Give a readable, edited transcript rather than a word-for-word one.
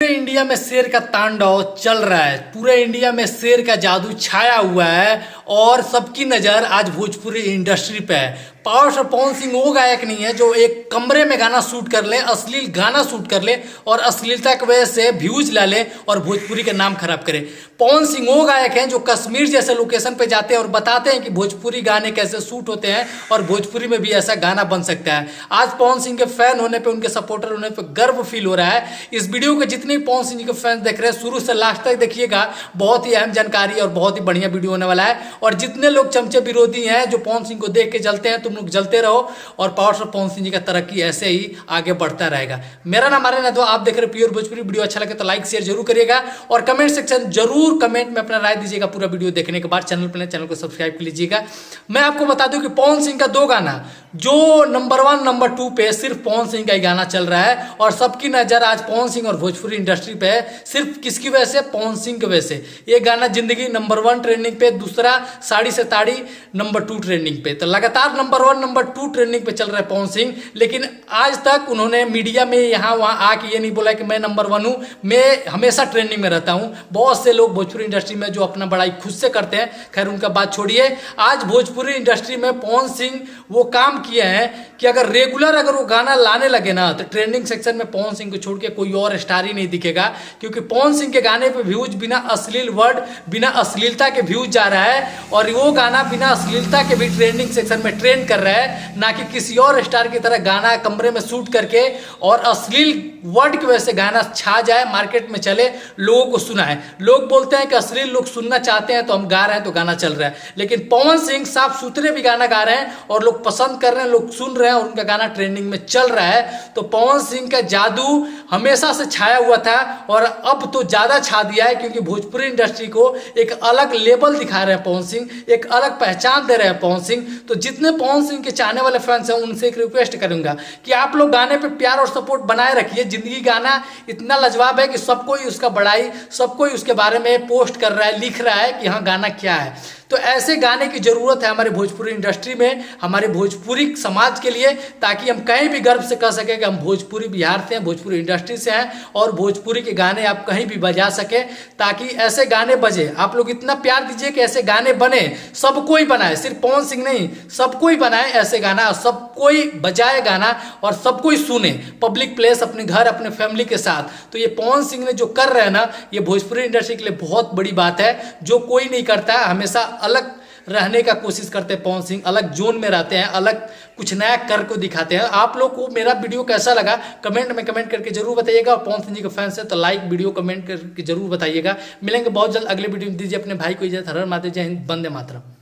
पूरे इंडिया में शेर का तांडव चल रहा है। पूरे इंडिया में शेर का जादू छाया हुआ है और सबकी नज़र आज भोजपुरी इंडस्ट्री पे है। पावर स्टार पवन सिंह वो गायक नहीं है जो एक कमरे में गाना शूट कर ले, अश्लील गाना शूट कर ले और अश्लीलता की वजह से व्यूज ला ले और भोजपुरी का नाम खराब करे। पवन सिंह वो गायक हैं जो कश्मीर जैसे लोकेशन पे जाते हैं और बताते हैं कि भोजपुरी गाने कैसे शूट होते हैं और भोजपुरी में भी ऐसा गाना बन सकता है। आज पवन सिंह के फैन होने पे, उनके सपोर्टर होने पे गर्व फील हो रहा है। इस वीडियो को जितने पवन सिंह के फैन देख रहे हैं शुरू से लास्ट तक देखिएगा, बहुत ही अहम जानकारी और बहुत ही बढ़िया वीडियो होने वाला है। और जितने लोग चमचे विरोधी हैं जो पवन सिंह को देख के जलते हैं, तुम लोग जलते रहो और पावर स्टार पवन सिंह जी का तरक्की ऐसे ही आगे बढ़ता रहेगा। मेरा नाम आर्यन है, तो आप देख रहे हैं प्योर भोजपुरी। वीडियो अच्छा लगे तो लाइक शेयर जरूर करिएगा और कमेंट सेक्शन जरूर कमेंट में अपना राय दीजिएगा। पूरा वीडियो देखने के बाद चैनल को सब्सक्राइब कर लीजिएगा। मैं आपको बता दूं कि पवन सिंह का दो गाना जो नंबर 1 नंबर 2 पे सिर्फ पवन सिंह का ही गाना चल रहा है और सबकी नजर आज पवन सिंह और भोजपुरी इंडस्ट्री पे है। सिर्फ किसकी वजह से? पवन सिंह की वजह से। ये गाना जिंदगी नंबर 1 ट्रेंडिंग पे, दूसरा साड़ी से ताड़ी नंबर 2 ट्रेंडिंग पे। तो लगातार नंबर 1 नंबर 2 ट्रेंडिंग पे चल रहा है पवन सिंह। लेकिन आज तक उन्होंने मीडिया में यहाँ वहाँ आके ये नहीं बोला कि मैं नंबर 1 हूँ, मैं हमेशा ट्रेंडिंग में रहता हूँ। बहुत से लोग भोजपुरी इंडस्ट्री में जो अपना बड़ाई खुद से करते हैं, खैर उनका बात छोड़िए। आज भोजपुरी इंडस्ट्री में पवन सिंह वो काम किए हैं कि अगर रेगुलर अगर वो गाना लाने लगे ना तो ट्रेंडिंग सेक्शन में पवन सिंह को छोड़ के कोई और स्टार ही नहीं दिखेगा। क्योंकि पवन सिंह के गाने पे व्यूज बिना अश्लील वर्ड, बिना अश्लीलता के व्यूज जा रहा है और वो गाना बिना अश्लीलता के भी ट्रेंडिंग सेक्शन में ट्रेंड कर रहा है। ना कि किसी और स्टार की तरह गाना कमरे में शूट करके और अश्लील वर्ड की वजह से गाना छा जाए, मार्केट में चले, लोगों को सुनाए। लोग बोलते हैं कि अश्लील लोग सुनना चाहते हैं तो हम गा रहे हैं तो गाना चल रहा है। लेकिन पवन सिंह साफ सुथरे भी गाना गा रहे हैं और लोग पसंद कर रहे हैं, लोग सुन रहे हैं और उनका गाना ट्रेंडिंग में चल रहा है। तो पवन सिंह का जादू हमेशा से छाया हुआ था और अब तो ज्यादा छा दिया है क्योंकि भोजपुरी इंडस्ट्री को एक अलग लेवल दिखा रहे हैं पवन सिंह, एक अलग पहचान दे रहे हैं पवन सिंह। तो जितने पवन सिंह के चाहने वाले फैंस हैं उनसे एक रिक्वेस्ट करूंगा कि आप लोग गाने पे प्यार और सपोर्ट बनाए रखिए। जिंदगी गाना इतना लाजवाब है कि सबको ही उसका बड़ाई, सबको ही उसके बारे में पोस्ट कर रहा है, लिख रहा है कि हाँ गाना क्या है। तो ऐसे गाने की जरूरत है हमारे भोजपुरी इंडस्ट्री में, हमारे भोजपुरी समाज के लिए, ताकि हम कहीं भी गर्व से कह सके कि हम भोजपुरी बिहार से हैं, भोजपुरी इंडस्ट्री से हैं और भोजपुरी के गाने आप कहीं भी बजा सके, ताकि ऐसे गाने बजे। आप लोग इतना प्यार दीजिए कि ऐसे गाने बने, सबको ही बनाए, सिर्फ पवन सिंह नहीं, सबको ही बनाए ऐसे गाना, सबको ही बजाए गाना और सबको ही सुने पब्लिक प्लेस, अपने घर, अपने फैमिली के साथ। तो ये पवन सिंह ने जो कर रहे हैं ना, ये भोजपुरी इंडस्ट्री के लिए बहुत बड़ी बात है, जो कोई नहीं करता है। हमेशा अलग रहने का कोशिश करते हैं पवन सिंह, अलग जोन में रहते हैं, अलग कुछ नया कर को दिखाते हैं। आप लोग को मेरा वीडियो कैसा लगा कमेंट में कमेंट करके जरूर बताइएगा। और पवन सिंह जी के फैंस है तो लाइक वीडियो कमेंट करके जरूर बताइएगा। मिलेंगे बहुत जल्द अगले वीडियो में। दीजिए अपने भाई को इजाजत। हर हर महादेव, जय हिंद, वंदे मातरम।